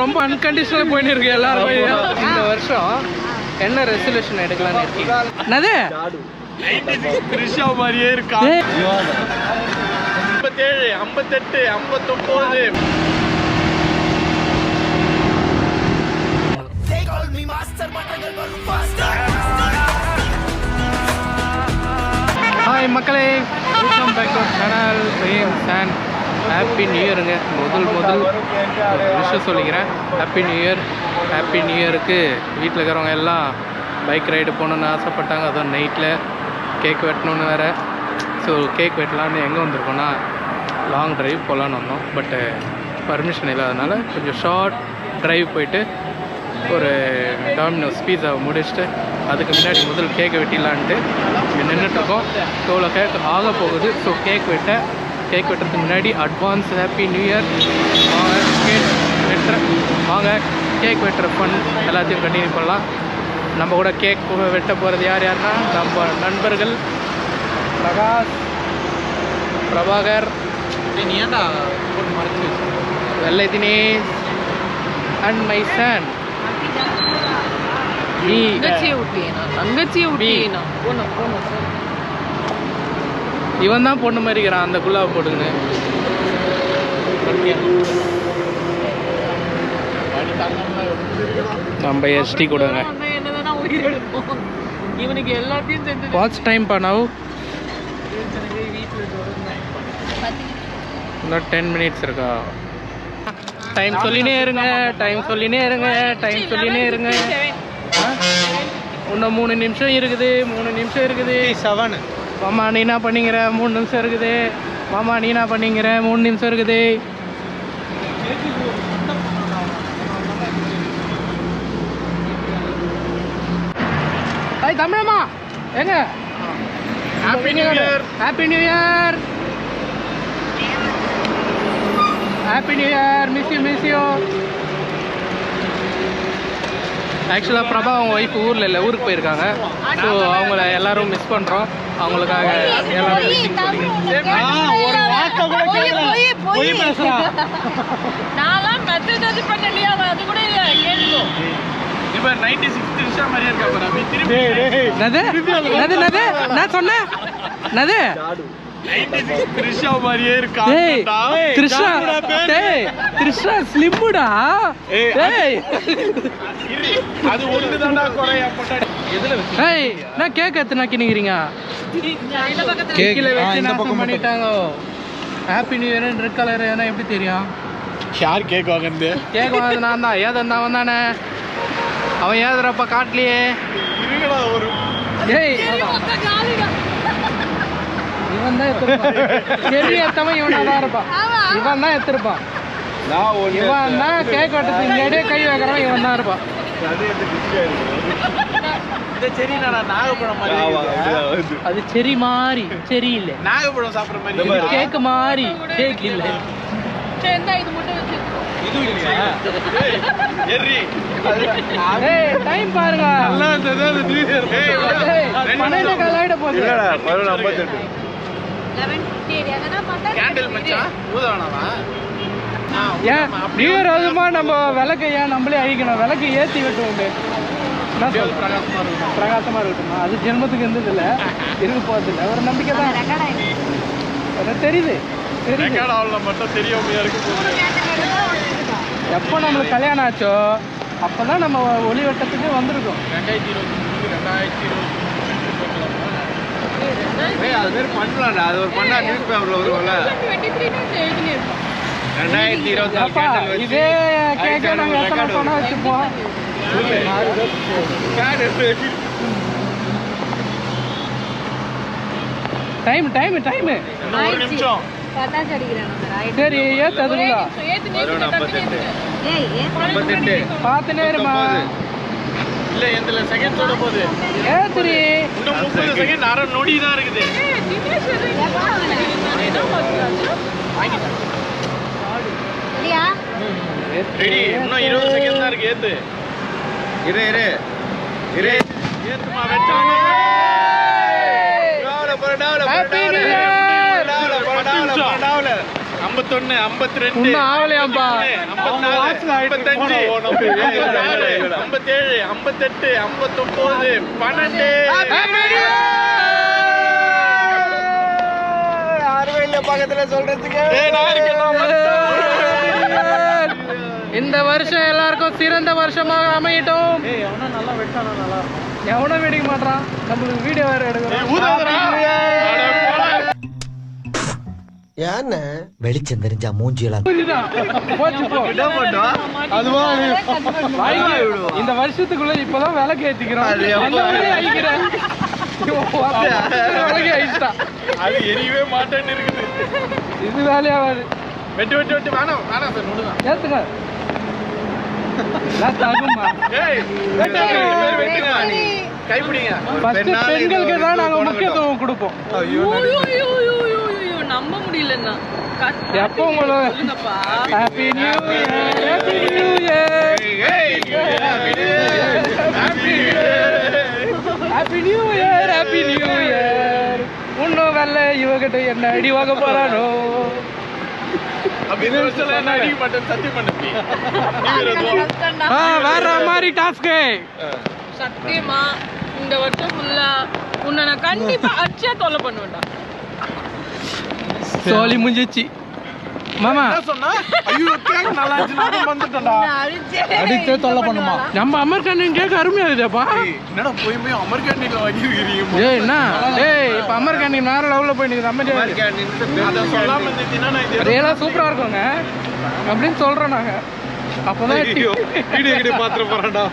ரொம்ப அன்கண்டிஷனலாக போயின்னு இருக்கு எல்லாரும். இந்த வருஷம் என்ன ரெசல்யூஷன் எடுக்கலாம்னு இருக்கீங்க? என்னது கிருஷ்ணா மாதிரியே இருக்கா? 57, 58, 59. ஹாய் மக்களே, welcome back to channel Frames and happy new இயருங்க. முதல் விஷயம் சொல்லிக்கிறேன். Happy new year. Happy new இயருக்கு வீட்டில் இருக்கிறவங்க எல்லாம் பைக் ரைடு போகணுன்னு ஆசைப்பட்டாங்க. அதுவும் நைட்டில் கேக் வெட்டணுன்னு வேறு. ஸோ கேக் வெட்டலான்னு எங்கே வந்திருக்கோன்னா லாங் ட்ரைவ் போகலான்னு வந்தோம். பட்டு பர்மிஷன் இல்லாதனால கொஞ்சம் ஷார்ட் ட்ரைவ் போயிட்டு ஒரு டாமினோஸ் பீஸாவை முடிச்சுட்டு அதுக்கு முன்னாடி முதல் கேக்கை வெட்டிடலான்ட்டு நின்றுட்டுருக்கோம். எவ்வளோ கேக் ஆக போகுது. ஸோ கேக் வெட்டுறதுக்கு முன்னாடி அட்வான்ஸ் ஹாப்பி நியூ இயர். வாங்க கேக் வெட்டுற ஃபன் எல்லாத்தையும் கண்டினியூ பண்ணலாம். நம்ம கூட கேக் வெட்ட போகிறது யாருன்னா நம்ம நண்பர்கள் பிரகாஷ், பிரபாகர், வெள்ளை தினேஷ் அண்ட் மை சன். இவன் தான் பொண்ணு மாதிரி இருக்கிறான். அந்த குல்லாவை போட்டுக்கின்னு நம்ம எஸ்டி கொடுங்க. இவனுக்கு எல்லாத்தையும் வாட்ச் டைம் பண்ணாவு இன்னும் 10 minutes இருக்கா? டைம் சொல்லினே இருங்க. இன்னும் 3 நிமிஷம் இருக்குது. 7 மாமா நீ என்ன பண்ணிங்கிற? 3 நிமிஷம் இருக்குது. மாமா நீ என்ன பண்ணிங்கிற? 3 நிமிஷம் இருக்குது. தமிழம்மா எங்க? Happy new year. Happy new year. Happy new year. Miss you. ஆக்சுவலாக பிரபா அவங்க ஒய்ஃப் ஊரில் இல்லை, ஊருக்கு போயிருக்காங்க. ஸோ அவங்கள எல்லாரும் மிஸ் பண்ணுறோம். அவங்களுக்காக நான் சொன்னேன். கேக் எத்தனை கிணிக்கிறீங்க? Happy new year. Red colour எப்படி தெரியும்? யார் கேக் வாங்குறது? கேக் வாங்குறது நான் தான். ஏதா வந்தானே அவன் ஏதுறப்ப காட்டலையே. இவன் தான் எத்தவன் இவனாதான் இருப்பான். இவன் தான் எடுத்திருப்பான். இவன் தான் கேக் வெட்டத்துக்கு முன்னாடியே கை வைக்கிறான். இவன் தான் இருப்பான். அது செரி மாதிரி, செரி இல்ல நாகப்பழம் சாப்பிட்ற மாதிரி. கேக்கு மாதிரி கேக் இல்ல. டைம் பாருங்க. நியூ இயர் அதுமா நம்ம விளக்கு ஏன் நம்மளே அழிக்கணும்? விளக்கு ஏற்றி வெட்டுவோம். பிரகாசமா இருக்கட்டும். அது ஜென்மத்துக்கு இருந்தது இல்லை, இருக்க போகிறது இல்லை. ஒரு நம்பிக்கை தான். தெரியுது மட்டும் தெரியாம எப்போ நம்மளுக்கு கல்யாணம் ஆச்சோ அப்போதான் நம்ம ஒளி வட்டத்துக்கு வந்திருக்கோம். 2023 அது பேர் பண்ணலாம்டா. அது ஒரு பண்ணா நியூஸ் பேப்பர்ல வரும்ல. 2024 இதே கேட்க நாங்கள் எத்தனை பணம் வச்சுப்போம். டைம் ஒரு நிமிஷம். சரி ஏற்றுங்களா? பார்த்து நேரமா இல்ல எந்த செகண்ட் சொல்ல போகுது. ஏத்துரி இன்னும் 30 செகண்ட் அரை நொடி தான் இருக்குது. ரெடி. இன்னும் 20 செகண்ட் தான் இருக்கு. ஏத்து. இரு ஏத்துமா. வெட்டாம ஹாப்பி நியூ இயர். 51, 52, இன்னும் ஆகலையாம்பா. 54, 55, 56, 57, 58, 59, 12. பக்கத்துல சொல்றதுக்கு இந்த வருஷம் எல்லாருக்கும் சிறந்த வருஷமாக அமையட்டும். எவனும் வெடிக்க மாட்டான். நம்மளுக்கு வீடியோ வேற எடுக்கிறோம். ஏன்னு வெளிச்சம் தெரிஞ்சா மூஞ்சியெல்லாம் இந்த வருஷத்துக்குள்ள இப்பதான் விளக்கு ஏத்திக்கிறோம். விளக்கு ஆயிடுச்சான். அது எரியவே மாட்டேன்னு இருக்குது. இது வேலையாவாது. வெட்டு வேணாம் சார் நோடுதான் ஏத்துங்க. எல்லாம் தாகுமா? ஏய் வெட்டுங்க கைப்பிடிங்க. ஃபர்ஸ்ட் பெண்களுக்கு தான் நாங்க முக்கியத்துவம் கொடுப்போம். நம்ப முடியலன்னா எப்போ உங்களுக்கு happy new year, happy new year, happy new year, happy new year. இன்னும் வெள்ள இவகிட்ட என்ன அடி வாங்க போறானோ. இந்த வருஷம் என்ன அடிக்க மாட்டேன் சத்தியம் பண்ணி. வேற மாதிரி டாஸ்க்கு. சத்தியமா இந்த வருஷம் ஃபுல்லா உன்னை நான் கண்டிப்பா அடிச்சா தொல்லை பண்ணுவேன்டா. சோலி முடிஞ்சிச்சு மாமா. சொன்னா ஐயோ கேக் நல்லா இருந்துச்சு நான் வந்துட்டேன்டா. அடிச்சே தொல்லை பண்ணுமா? நம்ம அமெரிக்கன் கேக் அருமையா இருக்குப்பா. என்னடா போய் அமெரிக்கன் நீல வாங்கி இருக்கீங்க. ஏய் என்ன ஏய் இப்ப அமெரிக்கன் வேற லெவல்ல போய் நிக்குது. அமெரிக்கன் அத சொல்லாம இருந்தீனா நான் இது அதெல்லாம் சூப்பரா இருக்குங்க அப்படின்னு சொல்றோம் நாங்க. அப்பதான் வீடியோ பாத்துற போறடா.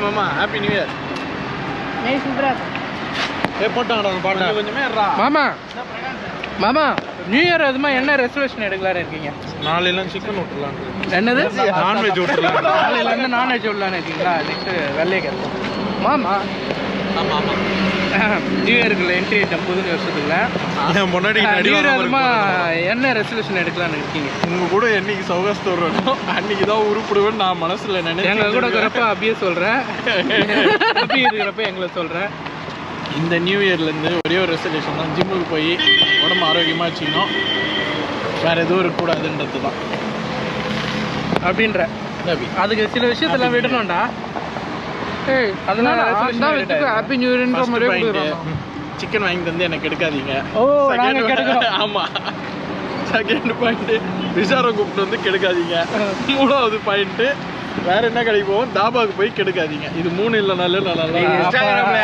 மாமா ஹாப்பி நியூ இயர். நைஸ் சூப்பரா. போட்டாங்கடா பாட்டு கொஞ்சமே ஏறா. மாமா நியூ இயர் அதுமா என்ன ரெசல்யூஷன் எடுக்கலாம்னு இருக்கீங்க? நாளைலாம் சிக்கன் விட்டுறலாம். என்னது? நான்வெஜ் விட்டுறலாம். நாளையில இருந்து நான்வெஜ் விடலான்னு இருக்கீங்களா? நெக்ஸ்ட் வெள்ளையே கேட்போம் மாமா. ஆமா நியூ இயர்க்குள்ள என்ட்ரி ஆயிட்டோம் புது வருஷத்துக்குள்ள. என் முன்னாடி நியூ இயர் அதுமா என்ன ரெசல்யூஷன் எடுக்கலாம்னு இருக்கீங்க? உங்க கூட என்னைக்கு சௌகாசம் வரணும் அன்னைக்கு தான் உருப்பிடுவேன்னு நான் மனசுல நினைச்சேன். எங்க கூட இருக்கிறப்ப அப்படியே சொல்றேன், அப்படி இருக்கிறப்ப எங்களை சொல்றேன். இந்த நியூ இயர்லேருந்து ஒரே ஒரு ரெசல்யூஷன் தான், ஜிம்முக்கு போய் உடம்பு ஆரோக்கியமாக வச்சுக்கணும், வேறு எதுவும் இருக்கக்கூடாதுன்றது தான் அப்படின்ற. அதுக்கு சில விஷயத்தெல்லாம் விடணும்டா. ஏய் அதெல்லாம் ஹாப்பி நியூ இயர்ன்ற மாதிரி சிக்கன் வாங்கி தந்து எனக்கு எடுக்காதீங்க. ஓ நாங்க கெடுக்கிறோம். ஆமாம். செகண்ட் பாயிண்ட்டு விசாரம் கூப்பிட்டு வந்து கெடுக்காதீங்க. மூணாவது பாயிண்ட்டு வேற என்ன கடைக்கு போவோம், தாபாவுக்கு போய் கெடுக்காதீங்க. இது 3 இல்லைனாலும் நல்லா இன்ஸ்டாகிராம்ல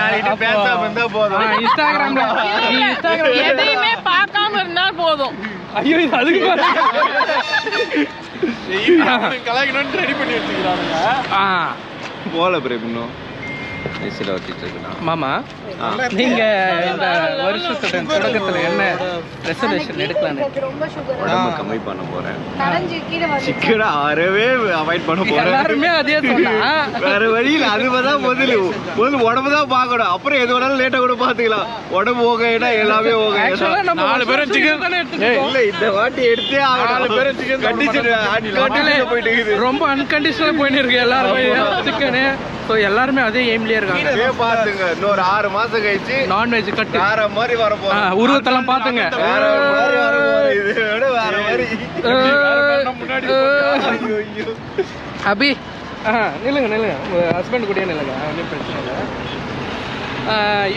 எதையுமே பார்க்காம இருந்தா போதும். ஐயோ இது அதுக்கு கலாய்க்கணும்னு ரெடி பண்ணி வச்சுக்கிறானுங்க. போல பிரேமினோ ஐசில வச்சிட்டு இருக்கான். மாமா நீங்க இந்த வருஷத்தோட தொடக்கத்துல என்ன ரெசல்யூஷன் எடுக்கலாம்னு? உடம்ப கம்மி பண்ண போறேன். சிக்கனை அறவே அவாய்ட் பண்ண போறேன். எல்லாருமே அதே சொன்னா வேற வழியில் அதுதான் முதல்ல உடம்பு தான் பார்க்கணும். அப்புறம் எது வேணாலும் லேட்டா கூட பாத்துக்கலாம். உடம்பு ஓகேனா எல்லாமே ஓகே. நாலு பேரும் சிக்கன் இல்ல இந்த வாட்டி எடுத்தே ஆகணும். கண்டிஷன் போயிட்டு இருக்குது. ரொம்ப அன்கண்டிஷனலா போயிட்டு இருக்கு எல்லாரும் சிக்கனு. ஸோ எல்லாருமே அதே எய்ம்லயே இருக்காங்க. பாத்துங்க இன்னொரு 6 மாசம் கழிச்சு நான்வெஜ் கட்டு வேற மாதிரி வர போறோம். உருவத்தெல்லாம் பாத்துங்க. வேற மாதிரி வர போறோம். இது விட வேற மாதிரி முன்னாடி அபி நில்லுங்க உங்க ஹஸ்பண்ட் கூடயே நில்லுங்க, ஒன்றும் பிரச்சனை இல்லை.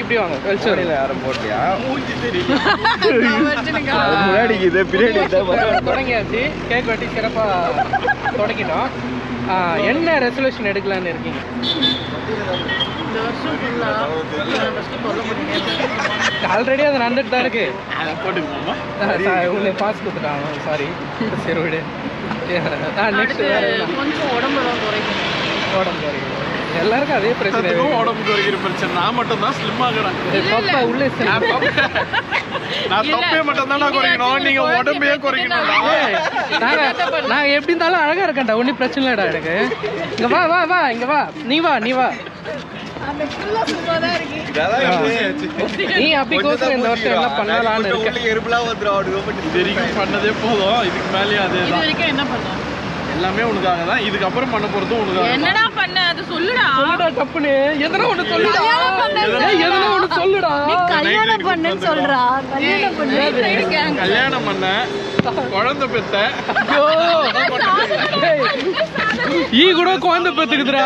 இப்படி வாங்க கல்ச்சரில் யாரும் போட்டியா அது முன்னாடி இது பின்னாடி தொடங்கியாச்சு. கேக் வெட்டி சிறப்பாக தொடங்கிட்டோம். என்ன ரெசல்யூஷன் எடுக்கலான்னு இருக்கீங்க? இந்த வருஷம் ஃபுல்லா ஆல்ரெடி அது நடந்துட்டு தான் இருக்கு. அதை போட்டுக்கோமா உங்களுக்கு பாஸ் கொடுத்துட்டாங்க. சாரி சரி விடு. நெக்ஸ்ட் கொஞ்சம் உடம்புலாம் குறைக்கணும். உடம்பு குறைக்கும். எல்லாருக்கும் அதே பிரச்சனை. உடம்பு குறைக்கிற பிரச்சனை. நான் மட்டும் தான் ஸ்லிம் ஆகுறேன். பாப்பா உள்ளே நான் தொப்பையை மட்டும் தான் குறைக்கணும், நீங்க உடம்பையே குறைக்கணும். நான் எப்படி இருந்தாலும் அழகா இருக்கேன்டா, ஒன்றும் பிரச்சனை இல்லடா எனக்கு. இங்க வா வா வா இங்க வா, நீ வா நீ வா. நீ அப்படிக்கோசம் இந்த வருஷம் என்ன பண்ணலாம்னு இருக்க? எறும்புலாம் வந்துடும். இது வரைக்கும் பண்ணதே போதும், இதுக்கு மேலேயும் அதே இது தான். வரைக்கும் என்ன பண்ணலாம்? எல்லாமே உனக்காக தான். இதுக்கப்புறம் பண்ண போறதும் உனக்காக. என்னடா பண்ண அது சொல்லுடா. சொல்லுடா டப்புனு எதனா ஒண்ணு சொல்லுடா. எதனா ஒண்ணு சொல்லுடா. கல்யாணம் பண்ணேன்னு சொல்றா. கல்யாணம் பண்ண. கல்யாணம் பண்ண, குழந்தை பெத்த. ஈ கூட குழந்தை பெத்துக்குதுடா.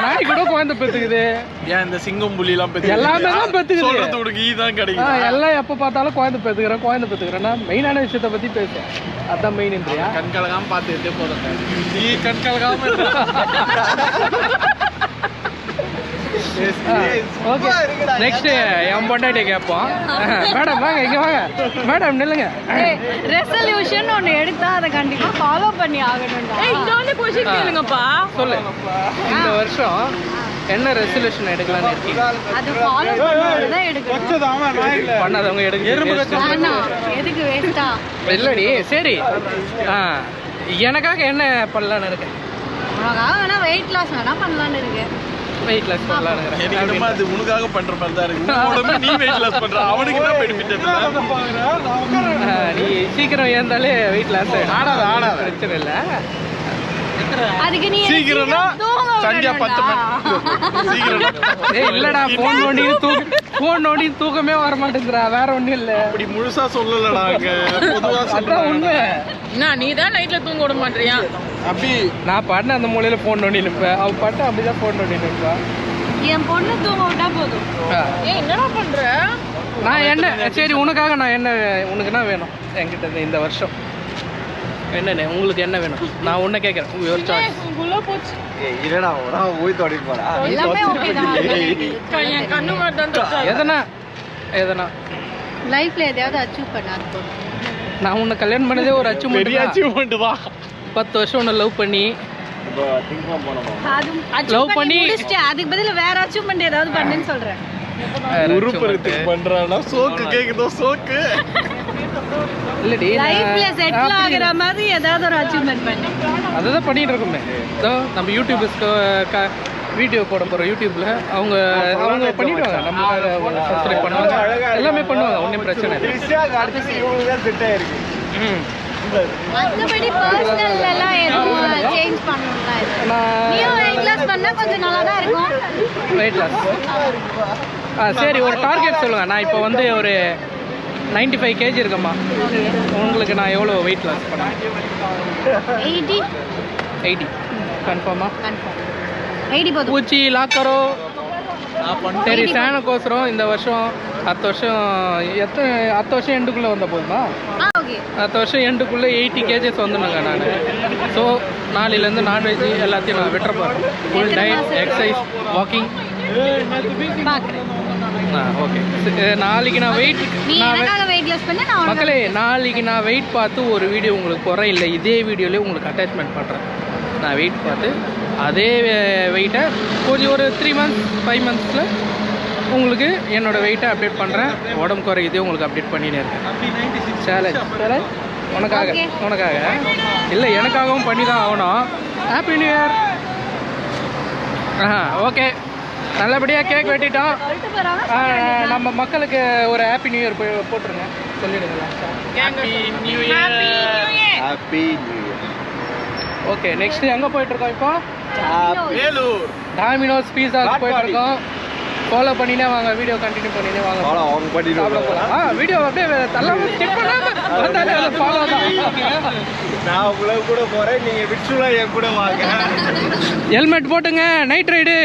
நாய் கூட குழந்தை பெத்துக்குது. ஏன் இந்த சிங்கம் புலி எல்லாம் பெத்து எல்லாமே தான் பெத்துக்குது. சொல்றது உனக்கு ஈ தான் கிடைக்கும். எல்லாம் எப்ப பார்த்தாலும் குழந்தை பெத்துக்கிறேன்னா மெயினான விஷயத்தை பத்தி பேசு. அதான் மெயின் இன்றியா. கண் கலகாம பார்த்துட்டே போதும். நீ கண் கலகாம ஓகே நெக்ஸ்ட் என் பொண்டாட்டி கேட்போம். மேடம் வாங்க இங்க வாங்க. மேடம் நில்லுங்க. ரெசல்யூஷன் ஒன்னு எடுத்தா அதை கண்டிப்பா ஃபாலோ பண்ணி ஆகணும்டா. இங்க வந்து கொஸ்டின் கேளுங்கப்பா. சொல்லு இந்த வருஷம் என்ன ரெசல்யூஷன் எடுக்கலாம்னு இருக்கீங்க? அது ஃபாலோ பண்ணாத தான் எடுக்கணும். பண்ணாதவங்க எடுக்க எதுக்கு வேஸ்டா? இல்லடி சரி. எனக்காக என்ன பண்ணலான்னு இருக்கு? உனக்காக வேணா வெயிட் லாஸ் வேணா பண்ணலான்னு இருக்கு. வெயிட் லாஸ் பண்ணலான்னு எனக்கு அது உனக்காக பண்ற மாதிரி தான் இருக்கு. உடம்பு நீ வெயிட் லாஸ் பண்ற, அவனுக்கு என்ன பெனிஃபிட்? நீ சீக்கிரம் ஏந்தாலே வெயிட் லாஸ் ஆடாத பிரச்சனை இல்லை. அதுக்கு நீ சீக்கிரம்னா சந்தியா 10 ஏய் இல்லடா ஃபோன் நோண்டி தூக்கமே வர மாட்டேங்குதுடா. வேற ஒண்ணும் இல்ல. அப்படி முழுசா சொல்லலடா. பொதுவா அதான் உண்மை. நீ தான் நைட்ல தூங்க விட மாட்டியா? அப்படி நான் பாட்டு அந்த மூலையில ஃபோன் நோண்டி நிற்பேன். அவ பாட்டு அப்படிதான் ஃபோன் நோண்டி நிற்பா. என் பொண்ணு தூங்க விட்டா போதும். ஏய் என்னடா பண்ற? நான் என்ன சரி உனக்காக நான் என்ன உனக்கு என்ன வேணும் என்கிட்ட இந்த வருஷம்? என்னண்ணே உங்களுக்கு என்ன வேணும்? நான் ஒண்ணு கேட்கறேன். உள்ள போச்சு. இல்லடா போய் தொடங்கி போறா. எல்லாமே ஓகே தான். என் கண்ணு மட்டும் தான். எதனா லைஃப்ல எதையாவது அச்சீவ் பண்ணாது. நான் உன்னை கல்யாணம் பண்ணதே ஒரு பெரிய அச்சீவ்மெண்ட் தான். 10 வருஷம் உன்னை லவ் பண்ணி லவ் பண்ணி அதுக்கு பதிலா வேற அச்சீவ்மெண்ட் ஏதாவது பண்ணுன்னு சொல்றேன். உருப்பரத்துக்கு பண்றானா? சோக்கு கேக்குதோ? சோக்கு இல்லடி லைஃப்ல செட்டில் ஆகுற மாதிரி ஏதாவது ஒரு அச்சீவ்மெண்ட் பண்ணு. அததான் பண்ணிட்டு இருக்கோமே. நம்ம யூடியூபர்ஸ்க்கு வீடியோ போட போகிறோம். யூடியூப்ல அவங்க பண்ணிடுவாங்க. நம்ம சப்ஸ்கிரைப் பண்ணுவாங்க, எல்லாமே பண்ணுவாங்க. ஒன்றும் பிரச்சனை இல்லை. மற்றபடி பர்சனல் எல்லாம் எதுவும் சேஞ்ச் பண்ணணும்ல. நீயும் வெயிட் லாஸ் பண்ணா கொஞ்சம் நல்லா தான் இருக்கும். வெயிட் லாஸ் சரி ஒரு டார்கெட் சொல்லுங்கள். நான் இப்போ வந்து ஒரு 95 kg இருக்கம்மா. உங்களுக்கு நான் எவ்வளோ வெயிட் லாஸ் பண்ணேன்? 80 கன்ஃபார்மா? 80 போதும். பூச்சி லாக்கரோ சரி சேனக்கோசரம் இந்த வருஷம் 10 வருஷம் எண்டுக்குள்ளே வந்த போதுமா? 10 வருஷம் எண்டுக்குள்ளே 80 kgs வந்துடுங்க நான். ஸோ நாளையிலேருந்து நான்வெஜ் எல்லாத்தையும் நான் விட்டுற போகிறேன். Full diet, exercise, walking. Okay நாளைக்கு நான் மக்களே நாளைக்கு நான் வெயிட் பார்த்து ஒரு வீடியோ உங்களுக்கு குறை இல்லை, இதே வீடியோலேயே உங்களுக்கு அட்டாச்மெண்ட் பண்ணுறேன். நான் வெயிட் பார்த்து அதே வெயிட்டை கொஞ்சம் ஒரு 3 months 5 monthஸில் உங்களுக்கு என்னோடய வெயிட்டை அப்டேட் பண்ணுறேன். உடம்பு குறையுதே உங்களுக்கு அப்டேட் பண்ணினே இருக்கேன். சேலஞ்ச் உனக்காக இல்லை எனக்காகவும் பண்ணி தான் ஆகணும். Happy new year. ஓகே நல்லபடியாக கேக் வெட்டிட்டோம். நம்ம மக்களுக்கு ஒரு ஹாப்பி நியூ இயர் போட்டுருங்க, சொல்லிடுங்களா? Happy new year. Happy new year. Okay next எங்கே போயிட்டுருக்கோம்? இப்போ வேலூர் டாமினோஸ் பீஸா போயிட்டுருக்கோம். ஃபாலோ பண்ணினே வாங்க, வீடியோ கண்டினியூ பண்ணினே வாங்க. அவங்க பண்ணிட்டு வீடியோ அப்படியே தள்ளாம ஸ்கிப் பண்ணாம வந்தாலே அதை ஃபாலோ தான். நான் உங்களை கூட போகிறேன், நீங்கள் விட்சுலா என் கூட வாங்க. ஹெல்மெட் போட்டுங்க, நைட் ரைடு.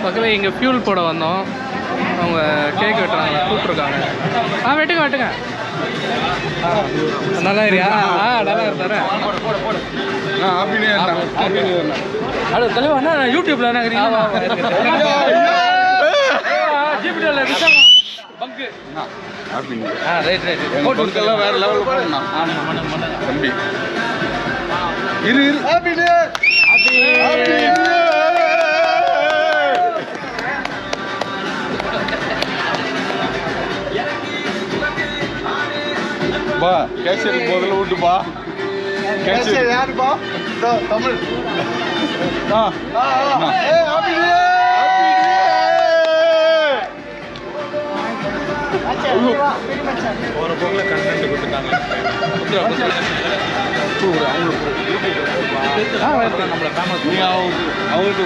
பக்கத்தில் இங்கே ஃபியூல் போட வந்தோம். அவங்க கேக் வெட்டுறாங்க, கூப்பிட்ருக்காங்க. வெட்டுங்க வெட்டுங்க. நல்லா இருக்கியா? நல்லா இருந்தாரேன். ஹலோ தலைவா, என்ன யூடியூப்ல என்ன பங்கு? Right right. பங்கெல்லாம் வேற லெவலில் போடணும். தம்பி இரு பா கேஷியருக்கு முதல்ல விட்டுப்பா. கேஷியர் யாருப்பா? தமிழ். ஒரு பொங்கலை கண்டென்ட் கொடுத்துட்டாங்க. நம்மள ஃபேமஸ் அவங்களுக்கு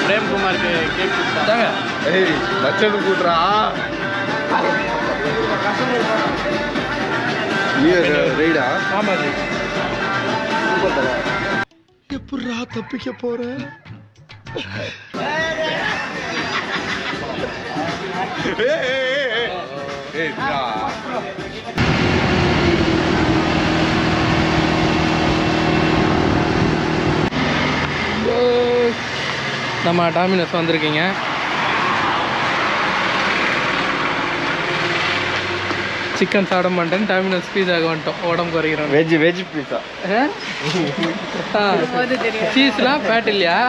பிரேம்குமாருக்கு கேக் கொடுத்தாங்க. பட்ஜெட் கூட்டுறா. ரைடா? ஆமாம். எப்படா தப்பிக்க போற? நம்ம டாமினோஸ் வந்திருக்கீங்க. சிக்கன் சாப்பிட மாட்டேன், டாமினோஸ் பீஸாக வந்துட்டோம். உடம்பு குறைக்கிறோம். வெஜ் பீஸா. சீஸ்லாம் ஃபேட் இல்லையா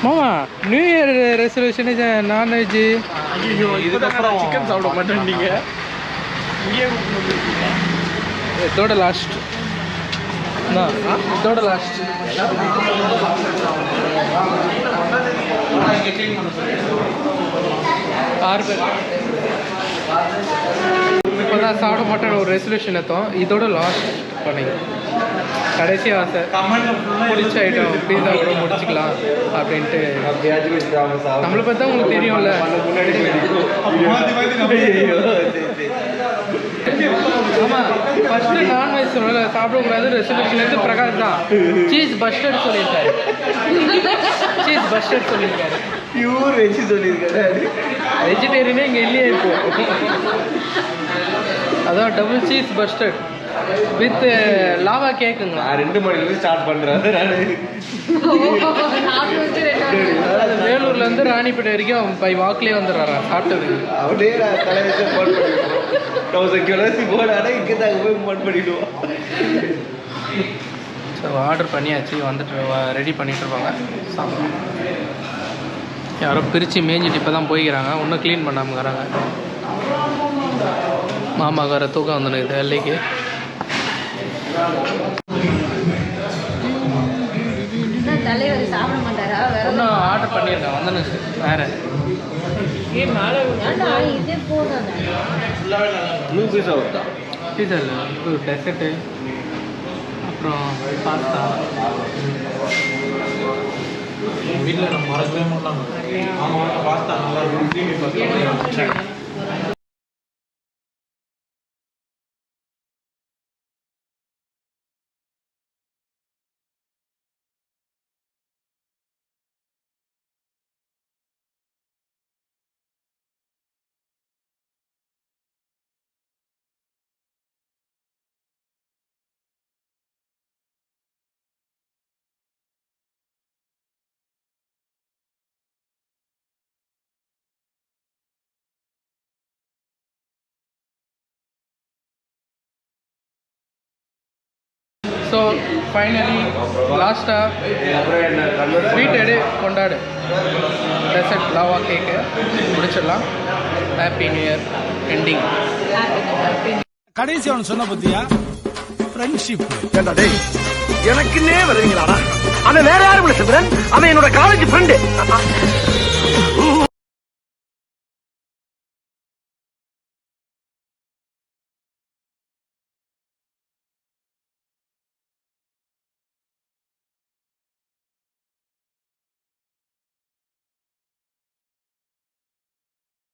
மாமா? New year resolution non veg. இதுக்கப்புறம் சிக்கன் சாப்பிட மாட்டேன். நீங்கள் இதோட லாஸ்ட், இதோட லாஸ்ட். இப்போ தான் சாப்பிட மாட்டேன் ஒரு ரெசல்யூஷன் எடுத்தோம். இதோட லாஸ்ட் பண்ணிங்க. கடைசி ஆசை பிடிச்ச ஐட்டம் பீஸா கூட முடிச்சுக்கலாம் அப்படின்ட்டு. நம்மளை பற்றி தான் உங்களுக்கு தெரியும்ல. ஆமாம், ஃபஸ்ட்டு நான்வெஜ் சொல்லல, சாப்பிடக்கூடாது ரெசல்யூஷன் பிரகாஷ் தான் சீஸ் பஸ்டர்ட் சொல்லியிருக்காரு. சீஸ் பஸ்டர்ட் சொல்லியிருக்காரு. பியூர் வெஜ் சொல்லியிருக்காரு. வெஜிடேரியனே இங்கே இல்லையே இப்போ. அதான் டபுள் சீஸ் பஸ்டர்ட் வித் லாவா கேக்குங்களா? 2 மணிலேருந்து ஸ்டார்ட் பண்ணுறேன். வேலூர்லேருந்து ராணிப்பேட்டை வரைக்கும் பை வாக்கிலே வந்துடுறாரா சாப்பிட்டதுக்கு. அப்படியே தலைவச்சு ஃபோன் பண்ணிடுவோம். 1000 கிலோசி போனாலே இங்கே தாங்க போய் ஃபோன் பண்ணிவிடுவோம். ஸோ ஆர்டர் பண்ணியாச்சு, வந்துட்டு ரெடி பண்ணிட்டு இருப்பாங்க. சாப்பிடுவோம். யாரோ பிரித்து மேய்ஞ்சிட்டு இப்போ தான் போய்க்கிறாங்க. இன்னும் க்ளீன் பண்ணாமல் வராங்க. மாமாக்கார தூக்கம் வந்துடுது வெள்ளைக்கு. தலைவர் சாப்பிட மாட்டாரா? இன்னும் ஆர்டர் பண்ணியிருக்கேன், வந்துடுச்சு. வேறு இதே போதும். இன்னும் பீஸா வருதா? பீஸா இல்லை, இது டெசர்ட்டு, அப்புறம் பாஸ்தா. வீட்டில் நம்ம மறக்கவே மாட்டாங்க. ஆமாம், பாஸ்தா நல்லா இருக்கும். ஸோ ஃபைனலி லாஸ்ட்டாக ஸ்வீட் எடு கொண்டாடு டெசர்ட் லாவா கேக்கு முடிச்சிடலாம். Happy new year ending. கடைசி அவன் சொன்ன பத்தியா ஃப்ரெண்ட்ஷிப். எனக்குன்னே வருவீங்களாடா? அவன் வேற யாரும் இல்லை சிம்ரன், அவன் என்னோட காலேஜ் ஃப்ரெண்டு.